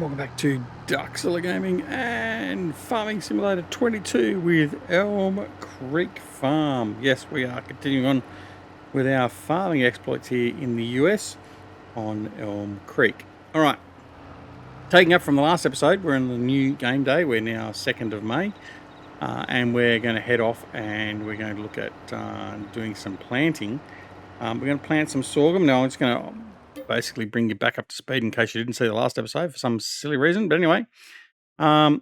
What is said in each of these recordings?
welcome back to Duxilla Gaming and Farming Simulator 22 with Elm Creek Farm. Yes, we are continuing on with our farming exploits here in the US on Elm Creek. Alright, taking up from the last episode, we're in the new game day. We're now 2nd of May and we're going to head off and we're going to look at doing some planting. We're going to plant some sorghum. Now I'm just going to basically bring you back up to speed in case you didn't see the last episode for some silly reason. But anyway, we're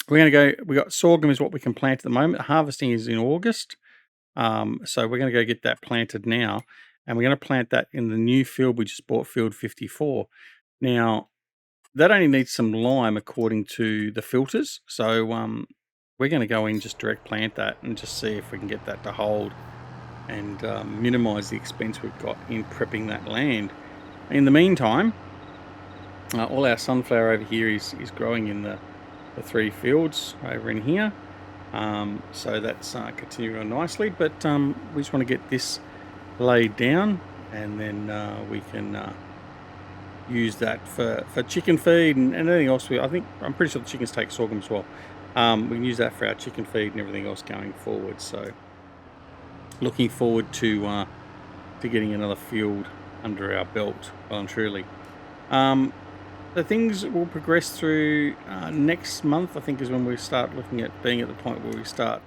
going to go, we got sorghum is what we can plant at the moment. Harvesting is in August. So we're going to go get that planted now. And we're going to plant that in the new field we just bought, field 54. Now, that only needs some lime according to the filters. So we're going to go in, just direct plant that and just see if we can get that to hold and minimize the expense we've got in prepping that land. In the meantime, all our sunflower over here is growing in the 3 fields over in here. So that's continuing on nicely, but we just want to get this laid down and then we can use that for chicken feed and anything else. I'm pretty sure the chickens take sorghum as well. We can use that for our chicken feed and everything else going forward. So looking forward to getting another field under our belt, well and truly. The things will progress through next month, I think, is when we start looking at being at the point where we start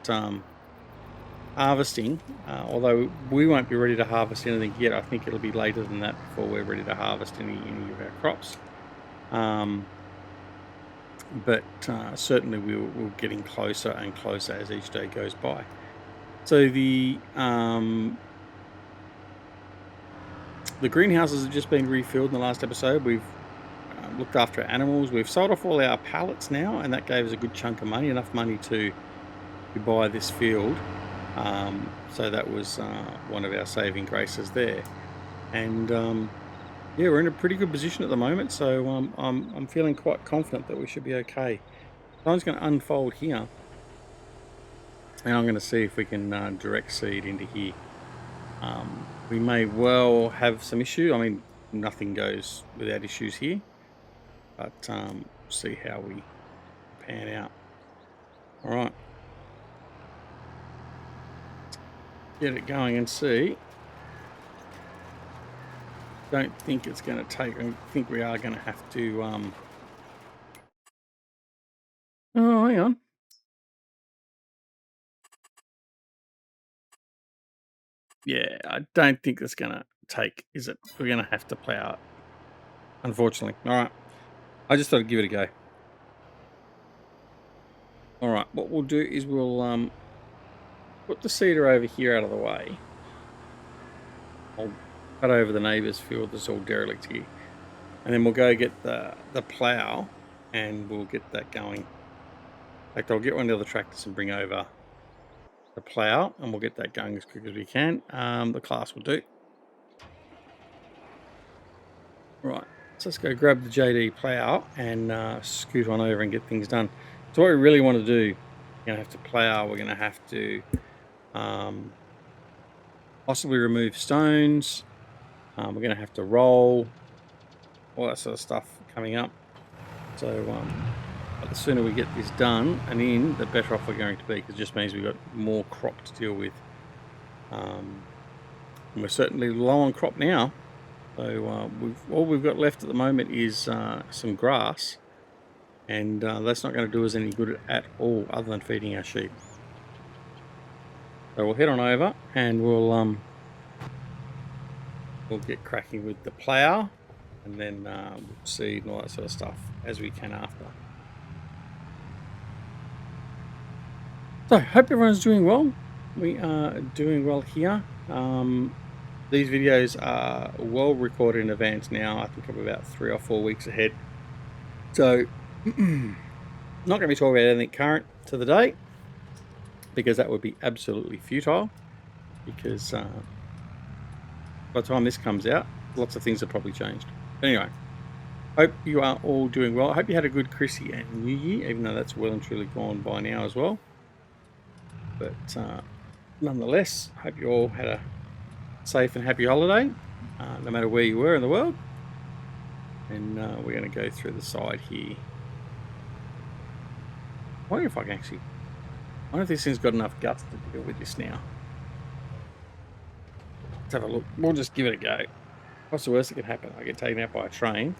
harvesting. Although we won't be ready to harvest anything yet. I think it'll be later than that before we're ready to harvest any of our crops. But certainly we're getting closer and closer as each day goes by. So the greenhouses have just been refilled in the last episode. We've looked after our animals. We've sold off all our pallets now, and that gave us a good chunk of money, enough money to buy this field. So that was one of our saving graces there. And yeah, we're in a pretty good position at the moment. So I'm feeling quite confident that we should be okay. So I'm just going to unfold here. And I'm going to see if we can direct seed into here. We may well have some issue. I mean, nothing goes without issues here. But see how we pan out. All right. Get it going and see. Don't think it's going to take... I think we are going to have to... Oh, hang on. Yeah, I don't think it's going to take, is it? We're going to have to plow it, unfortunately. All right. I just thought I'd give it a go. All right. What we'll do is we'll put the seeder over here out of the way. I'll cut over the neighbour's field that's all derelict here. And then we'll go get the plow and we'll get that going. In fact, I'll get one of the other tractors and bring over the plow and we'll get that going as quick as we can. The class will do. Right, so let's go grab the JD plow and scoot on over and get things done. So what we really want to do, we're going to have to plow, we're going to have to possibly remove stones, we're going to have to roll, all that sort of stuff coming up. So but the sooner we get this done and in, the better off we're going to be, because it just means we've got more crop to deal with. And we're certainly low on crop now. So all we've got left at the moment is some grass, and that's not going to do us any good at all other than feeding our sheep. So we'll head on over and we'll get cracking with the plough, and then we'll seed and all that sort of stuff as we can after. So hope everyone's doing well. We are doing well here. These videos are well recorded in advance now. I think I'm about 3 or 4 weeks ahead. So, not going to be talking about anything current to the day, because that would be absolutely futile. Because by the time this comes out, lots of things have probably changed. Anyway, hope you are all doing well. I hope you had a good Chrissy and New Year, even though that's well and truly gone by now as well. But nonetheless, hope you all had a safe and happy holiday, no matter where you were in the world. And we're going to go through the side here. I wonder if I can actually... I wonder if this thing's got enough guts to deal with this now. Let's have a look. We'll just give it a go. What's the worst that can happen? I get taken out by a train.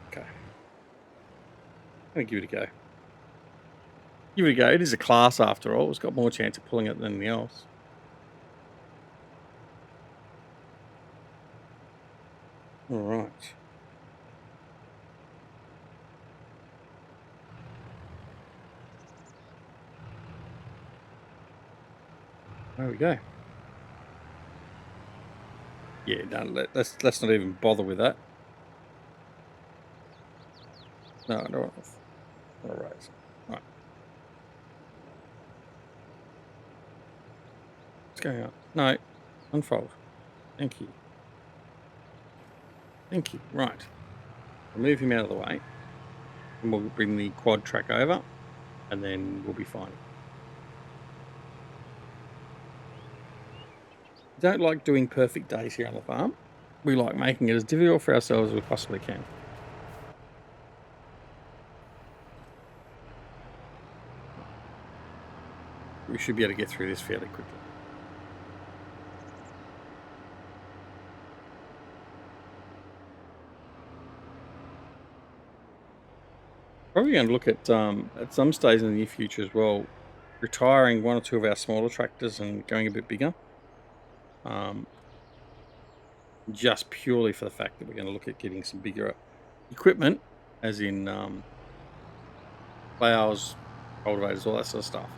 Okay. I'm going to give it a go. Give it a go. It is a class after all. It's got more chance of pulling it than anything else. All right. There we go. Yeah, no, let's not even bother with that. No, I don't want to raise. Right. What's going on? No, unfold. Thank you. Thank you. Right. I'll move him out of the way. And we'll bring the quad track over. And then we'll be fine. We don't like doing perfect days here on the farm. We like making it as difficult for ourselves as we possibly can. We should be able to get through this fairly quickly. Probably going to look at some stage in the near future as well, retiring one or two of our smaller tractors and going a bit bigger. Just purely for the fact that we're going to look at getting some bigger equipment, as in plows, cultivators, all that sort of stuff.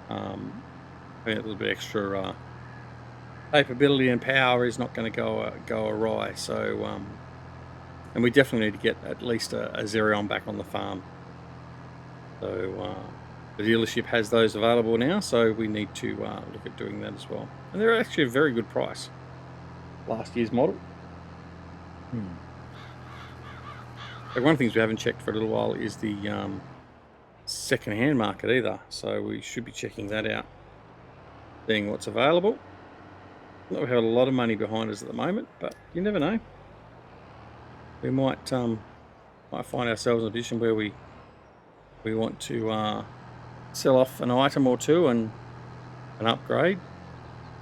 A little bit extra capability and power is not going to go awry. So, and we definitely need to get at least a Xerion back on the farm. So the dealership has those available now, so we need to look at doing that as well. And they're actually a very good price. Last year's model. But one of the things we haven't checked for a little while is the second-hand market either. So we should be checking that out, seeing what's available. Not we have a lot of money behind us at the moment, but you never know. We might find ourselves in a position where we want to sell off an item or two and an upgrade,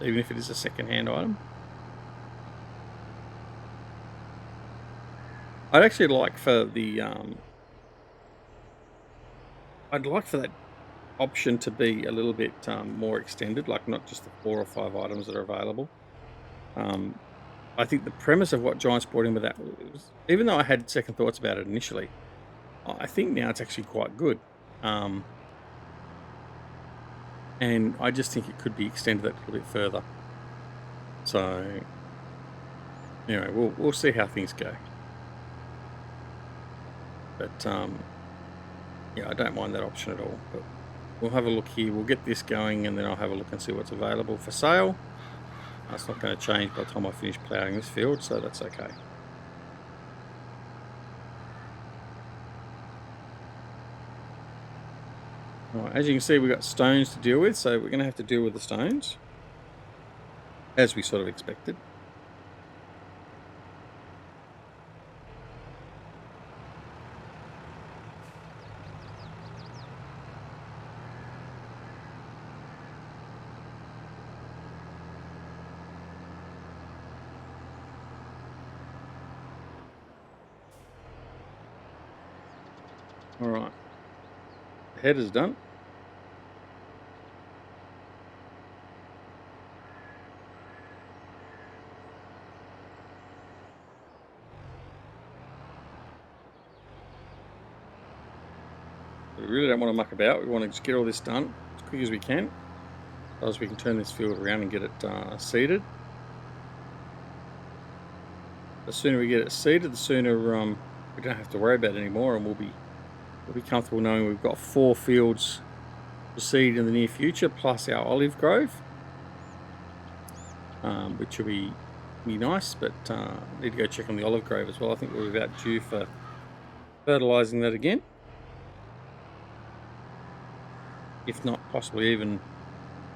even if it is a second-hand item. I'd actually like for the I'd like for that option to be a little bit more extended, like not just the 4 or 5 items that are available. I think the premise of what Giants brought in with that was, even though I had second thoughts about it initially, I think now it's actually quite good. And I just think it could be extended that a little bit further. So anyway, we'll see how things go. But yeah, I don't mind that option at all. But we'll have a look here. We'll get this going, and then I'll have a look and see what's available for sale. That's not going to change by the time I finish ploughing this field, so that's okay. Right, as you can see, we've got stones to deal with, so we're going to have to deal with the stones, as we sort of expected. All right, the head is done. We really don't want to muck about. We want to just get all this done as quick as we can, otherwise we can turn this field around and get it seeded. The sooner we get it seeded, the sooner we don't have to worry about it anymore, and we'll be comfortable knowing we've got 4 fields to seed in the near future, plus our olive grove, which will be nice. But need to go check on the olive grove as well. I think we're about due for fertilising that again, if not possibly even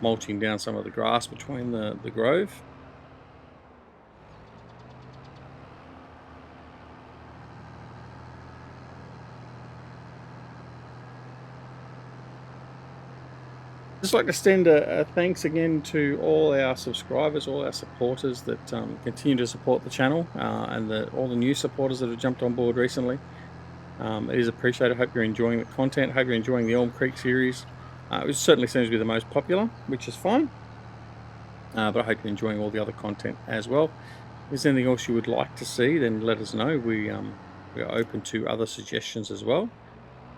mulching down some of the grass between the grove. Just like to send a thanks again to all our subscribers, all our supporters that continue to support the channel, and all the new supporters that have jumped on board recently. It is appreciated. Hope you're enjoying the content. Hope you're enjoying the Elm Creek series. It certainly seems to be the most popular, which is fine. But I hope you're enjoying all the other content as well. If there's anything else you would like to see, then let us know. We are open to other suggestions as well.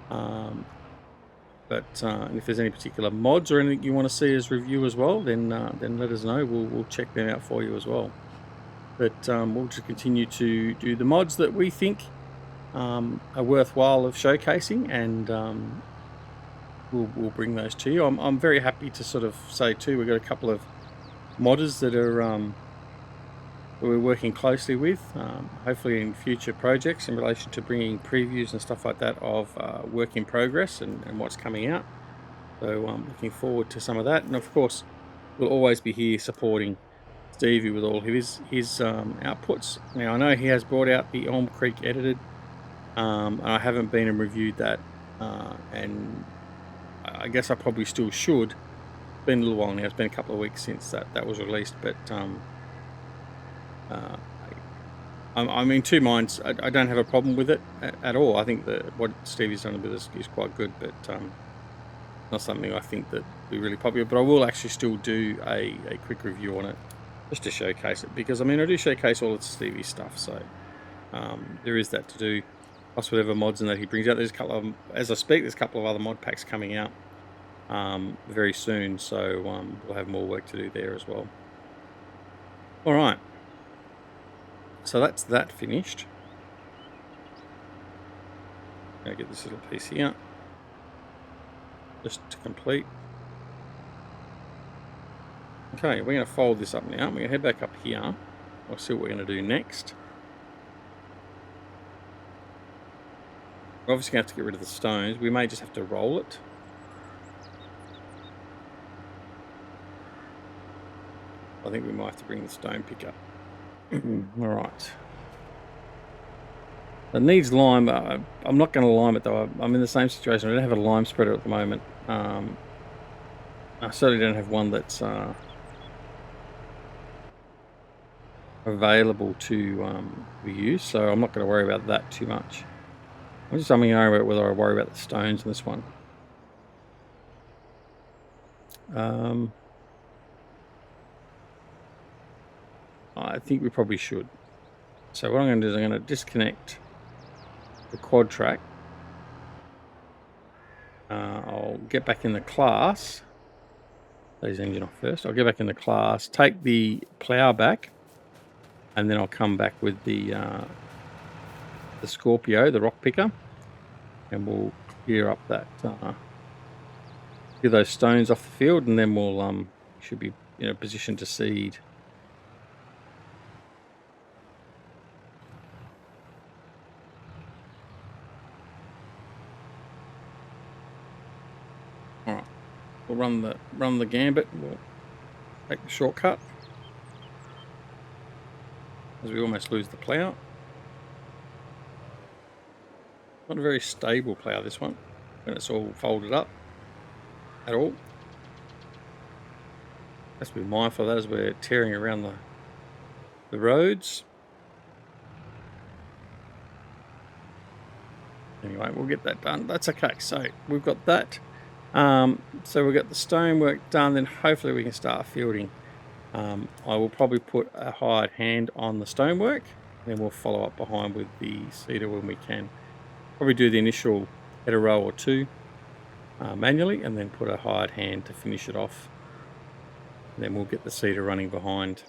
And if there's any particular mods or anything you want to see us review as well, then let us know. We'll check them out for you as well. But we'll just continue to do the mods that we think are worthwhile of showcasing, and we'll bring those to you. I'm very happy to sort of say too, we've got a couple of modders that are that we're working closely with, hopefully in future projects in relation to bringing previews and stuff like that of work in progress and what's coming out. So I'm looking forward to some of that, and of course we'll always be here supporting Stevie with all of his outputs. Now I know he has brought out the Elm Creek edited, and I haven't been and reviewed that, and I guess I probably still should. It's been a little while now. It's been a couple of weeks since that was released, but I'm in two minds. I don't have a problem with it at all. I think that what Stevie's done with us is quite good, but not something I think that will be really popular. But I will actually still do a quick review on it, just to showcase it, because I mean I do showcase all of Stevie's stuff, so there is that to do. Plus whatever mods and that he brings out. There's a couple of, as I speak, there's a couple of other mod packs coming out very soon, so we'll have more work to do there as well. All right. So that's that finished. Gonna get this little piece here just to complete. Okay, we're going to fold this up now. We're going to head back up here. We'll see what we're going to do next. We're obviously going to have to get rid of the stones. We may just have to roll it. I think we might have to bring the stone picker. All right. It needs lime. I'm not going to lime it though. I'm in the same situation. I don't have a lime spreader at the moment. I certainly don't have one that's available to be used, so I'm not going to worry about that too much. I'm just umming over whether I worry about the stones in this one. I think we probably should. So what I'm going to do is I'm going to disconnect the quad track. I'll get back in the class. Close the engine off first. I'll get back in the class, take the plow back, and then I'll come back with the Scorpio, the rock picker, and we'll clear up that, clear those stones off the field, and then we'll should be in a position to seed. All right, we'll run the gambit. We'll take the shortcut as we almost lose the plow. Not a very stable plow, this one, when it's all folded up at all. Let's be mindful of that as we're tearing around the roads. Anyway, we'll get that done. That's okay. So we've got that. So we've got the stonework done, then hopefully we can start fielding. I will probably put a hired hand on the stonework, then we'll follow up behind with the cedar when we can. Probably do the initial header row or two manually, and then put a hired hand to finish it off. And then we'll get the cedar running behind.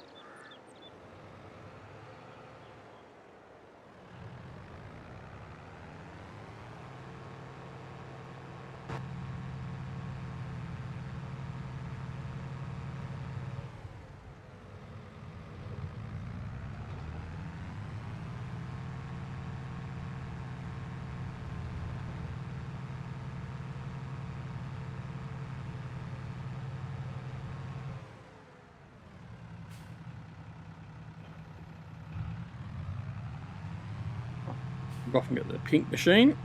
Go off and get the pink machine,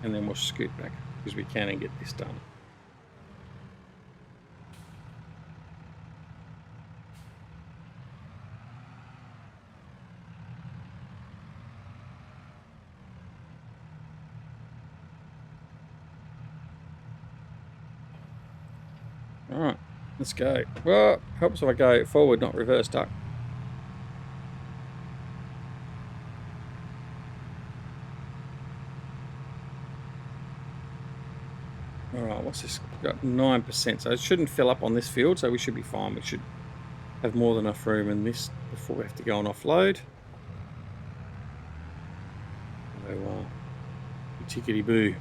and then we'll scoot back as we can and get this done. Let's go. Well, helps if I go forward, not reverse duck. All right, what's this? Got 9%, so it shouldn't fill up on this field, so we should be fine. We should have more than enough room in this before we have to go and offload. So, tickety boo.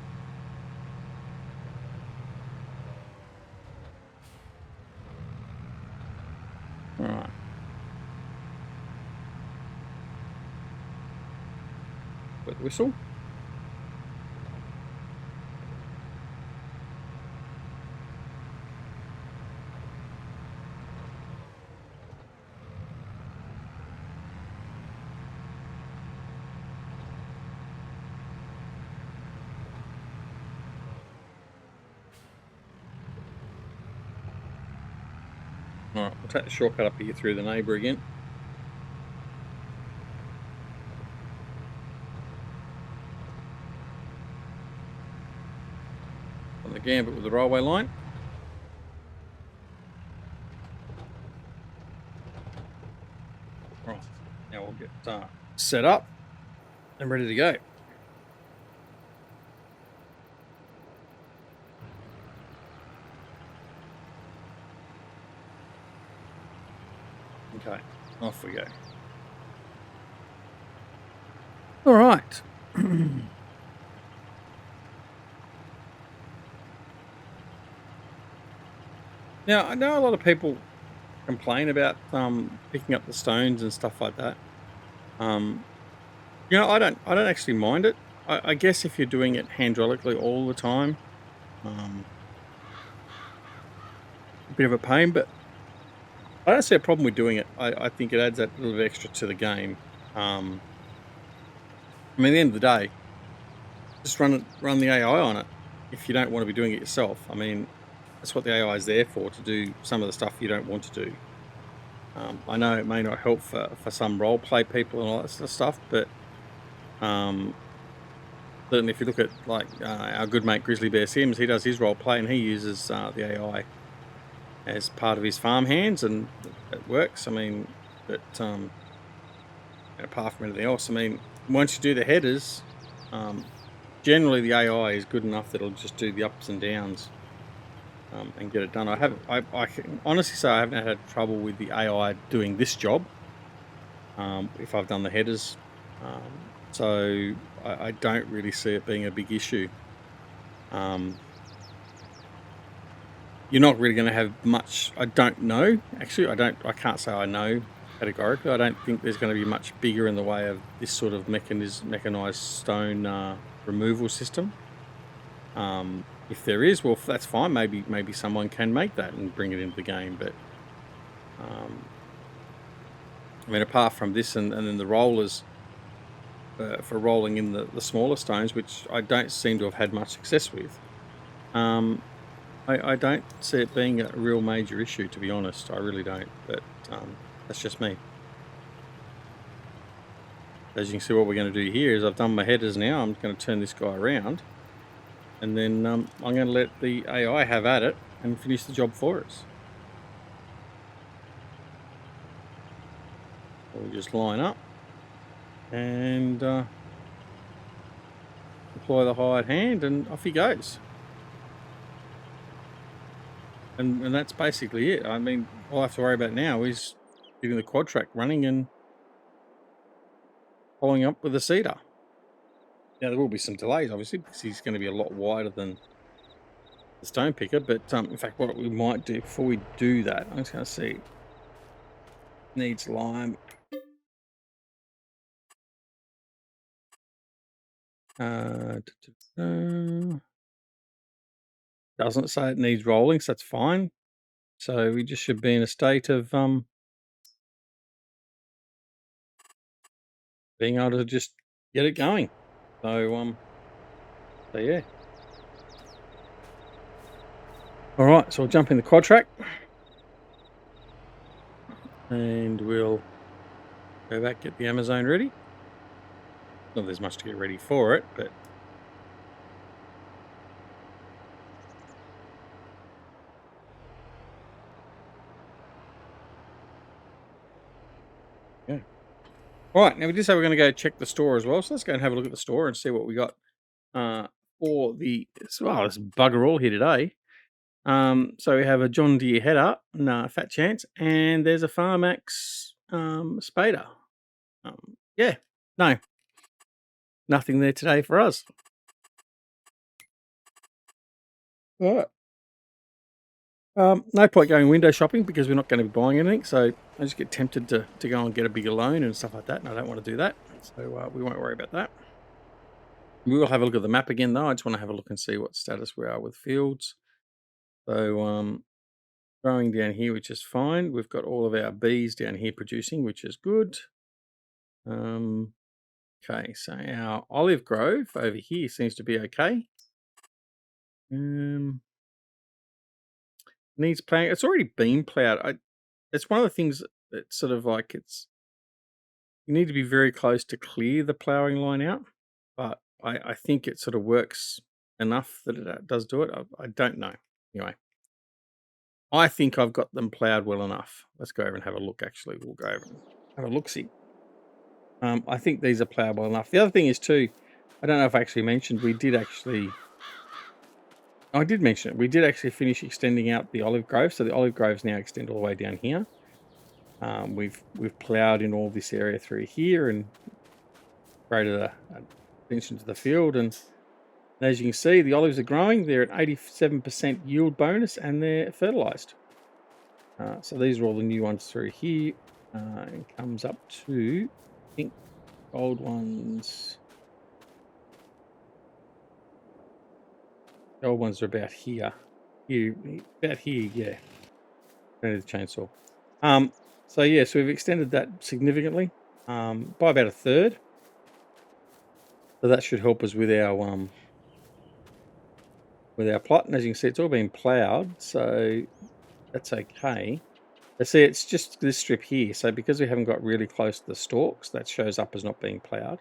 All right. Wet the whistle. All right, we'll take the shortcut up here through the neighbour again. On the gambit with the railway line. All right, now we'll get set up and ready to go. Okay, off we go. All right. Now, I know a lot of people complain about picking up the stones and stuff like that. I don't actually mind it. I guess if you're doing it hydraulically all the time, a bit of a pain, but I don't see a problem with doing it. I think it adds that little bit extra to the game. I mean, at the end of the day, just run the AI on it if you don't want to be doing it yourself. I mean, that's what the AI is there for, to do some of the stuff you don't want to do. I know it may not help for some role play people and all that sort of stuff, but certainly if you look at like our good mate Grizzly Bear Sims, he does his role play and he uses the AI as part of his farm hands, and it works. I mean, but apart from anything else, I mean, once you do the headers, generally the AI is good enough that it'll just do the ups and downs and get it done. I can honestly say I haven't had trouble with the AI doing this job if I've done the headers, so I don't really see it being a big issue. You're not really going to have much. I don't know. Actually, I can't say I know categorically. I don't think there's going to be much bigger in the way of this sort of mechanized stone removal system. If there is, well, that's fine. Maybe someone can make that and bring it into the game. But I mean, apart from this and then the rollers for rolling in the smaller stones, which I don't seem to have had much success with. I don't see it being a real major issue, to be honest. I really don't, but that's just me. As you can see, what we're going to do here is I've done my headers now. I'm going to turn this guy around, and then I'm going to let the AI have at it and finish the job for us. We'll just line up and deploy the hired hand, and off he goes. And that's basically it. I mean, all I have to worry about now is getting the quad track running and following up with the seeder. Now, there will be some delays, obviously, because he's going to be a lot wider than the stone picker. But in fact, what we might do before we do that, I'm just going to see. Needs lime. Doesn't say it needs rolling, so that's fine. So we just should be in a state of being able to just get it going. So yeah. All right, so we'll jump in the quad track and we'll go back, get the Amazon ready. Not there's much to get ready for it, but All right, now we just say we're going to go check the store as well. So let's go and have a look at the store and see what we got for the. Well, there's bugger all here today. So we have a John Deere header, no fat chance, and there's a Farmax spader. Yeah, no, nothing there today for us. All right. No point going window shopping because we're not going to be buying anything. So I just get tempted to go and get a bigger loan and stuff like that, and I don't want to do that. So we won't worry about that. We will have a look at the map again, though. I just want to have a look and see what status we are with fields. So growing down here, which is fine. We've got all of our bees down here producing, which is good. Okay, so our olive grove over here seems to be okay. Needs plowing. It's already been plowed. It's one of the things that's sort of like you need to be very close to clear the ploughing line out, but I think it sort of works enough that it does do it. I don't know. Anyway, I think I've got them ploughed well enough. Let's go over and have a look. Actually, we'll go over and have a look-see. I think these are ploughed well enough. The other thing is too, I don't know if I actually mentioned, I did mention it. We did actually finish extending out the olive grove, so the olive groves now extend all the way down here. We've ploughed in all this area through here and created a extension to the field. And as you can see, the olives are growing. They're at 87% yield bonus and they're fertilized. So these are all the new ones through here. It comes up to, I think, old ones. The old ones are about here. About here, yeah. Don't need the chainsaw. So yeah, so we've extended that significantly by about a third. So that should help us with our plot. And as you can see, it's all been ploughed, so that's okay. But see, it's just this strip here. So because we haven't got really close to the stalks, that shows up as not being ploughed.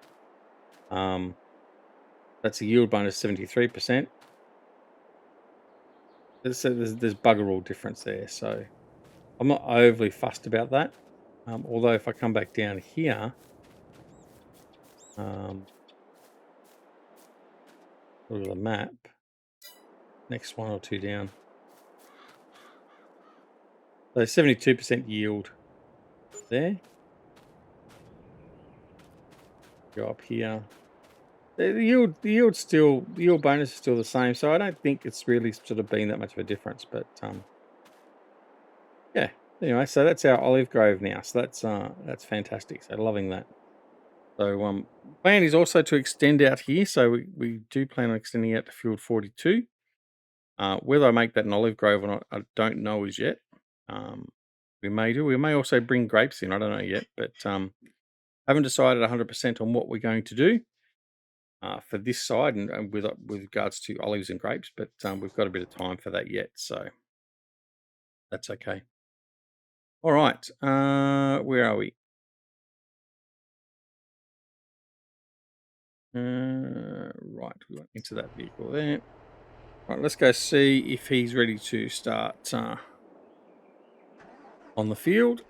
That's a yield bonus 73%. There's bugger all difference there, so I'm not overly fussed about that. Although if I come back down here, look at the map, next one or two down. So 72% yield there. Go up here. The yield bonus is still the same, so I don't think it's really sort of been that much of a difference. But yeah. Anyway, so that's our olive grove now. So that's fantastic. So loving that. So plan is also to extend out here. So we do plan on extending out to field 42. Whether I make that an olive grove or not, I don't know as yet. We may do. We may also bring grapes in. I don't know yet, but haven't decided 100% on what we're going to do for this side and with regards to olives and grapes. But we've got a bit of time for that yet, so that's okay. All right, where are we? Right, we went into that vehicle there. Right, let's go see if he's ready to start on the field.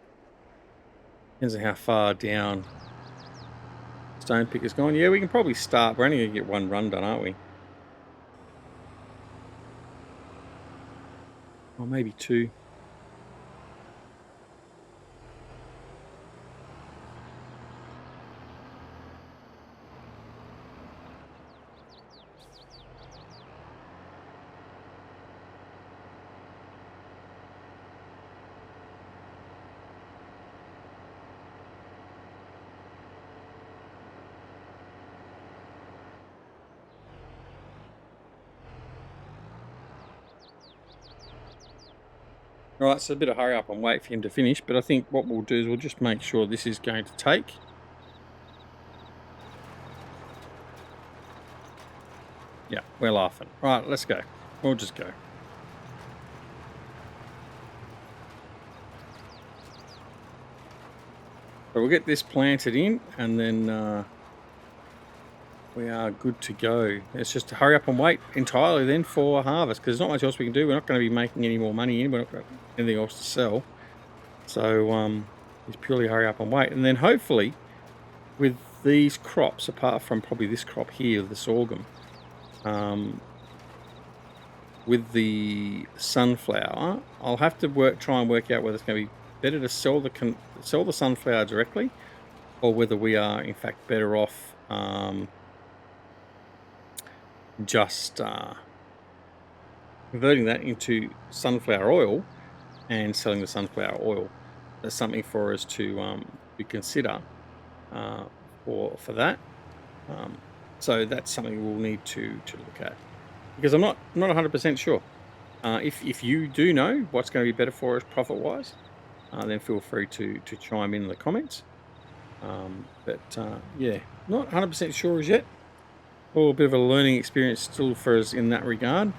Depends on how far down Stone Picker's gone. Yeah, we can probably start. We're only going to get one run done, aren't we? Or maybe two. All right, so a bit of hurry up and wait for him to finish, but I think what we'll do is we'll just make sure this is going to take. Yeah, we're laughing. Right, let's go. We'll just go. So we'll get this planted in and then we are good to go. It's just to hurry up and wait entirely then for harvest because there's not much else we can do. We're not going to be making any more money in. We're not got anything else to sell. So it's purely hurry up and wait. And then hopefully with these crops, apart from probably this crop here, the sorghum, with the sunflower, I'll have to try and work out whether it's going to be better to sell the sunflower directly, or whether we are in fact better off just converting that into sunflower oil and selling the sunflower oil. That's something for us to consider for that. So that's something we'll need to look at, because I'm not 100% sure. If you do know what's going to be better for us profit wise, then feel free to chime in the comments. Yeah, not 100% sure as yet. A bit of a learning experience still for us in that regard,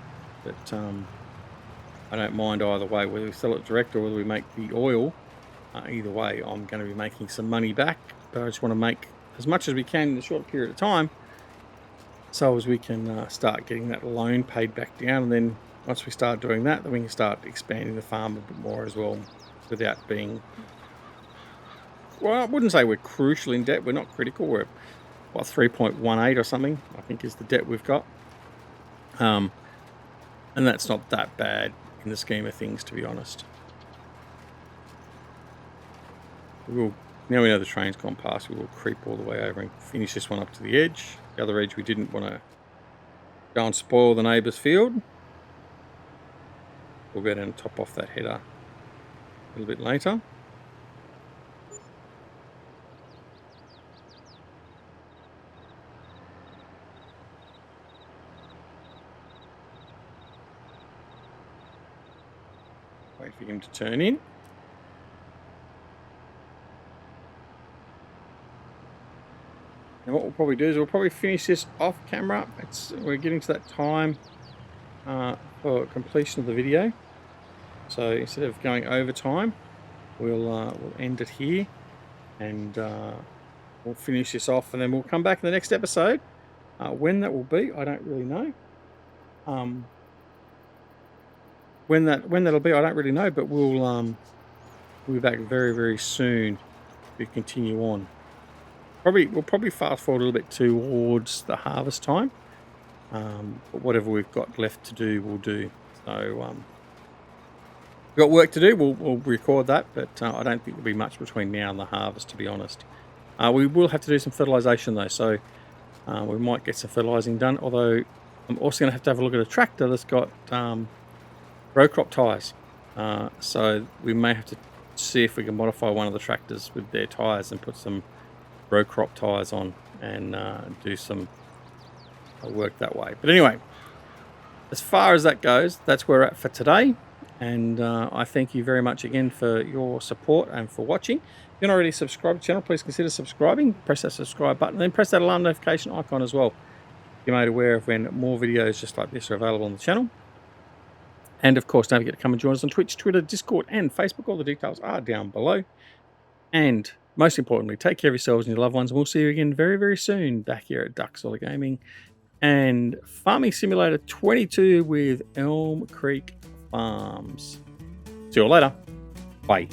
but I don't mind either way, whether we sell it direct or whether we make the oil. Either way, I'm going to be making some money back, but I just want to make as much as we can in a short period of time, so as we can start getting that loan paid back down. And then once we start doing that, then we can start expanding the farm a bit more as well, without being, well, I wouldn't say we're crucial in debt. We're not critical. We're, what, 3.18 or something, I think, is the debt we've got. And that's not that bad in the scheme of things, to be honest. Now we know the train's gone past, we will creep all the way over and finish this one up to the edge. The other edge we didn't want to go and spoil the neighbour's field. We'll go down and top off that header a little bit later. Wait for him to turn in. And what we'll probably do is we'll probably finish this off camera. We're getting to that time for completion of the video. So instead of going over time, we'll end it here, and we'll finish this off, and then we'll come back in the next episode. When that will be, I don't really know. When that'll be, I don't really know. But we'll be back very, very soon to continue on. We'll probably fast forward a little bit towards the harvest time, but whatever we've got left to do, we'll do. So we've got work to do. We'll record that, but I don't think there'll be much between now and the harvest, to be honest. We will have to do some fertilisation though, so we might get some fertilising done. Although I'm also going to have a look at a tractor that's got row crop tyres, so we may have to see if we can modify one of the tractors with their tyres and put some row crop tyres on and do some work that way. But anyway, as far as that goes, that's where we're at for today, and I thank you very much again for your support and for watching. If you're not already subscribed to the channel, please consider subscribing. Press that subscribe button, then press that alarm notification icon as well. You're made aware of when more videos just like this are available on the channel. And of course, don't forget to come and join us on Twitch, Twitter, Discord, and Facebook. All the details are down below. And most importantly, take care of yourselves and your loved ones. And we'll see you again very, very soon back here at Duck Solar Gaming and Farming Simulator 22 with Elm Creek Farms. See you all later. Bye.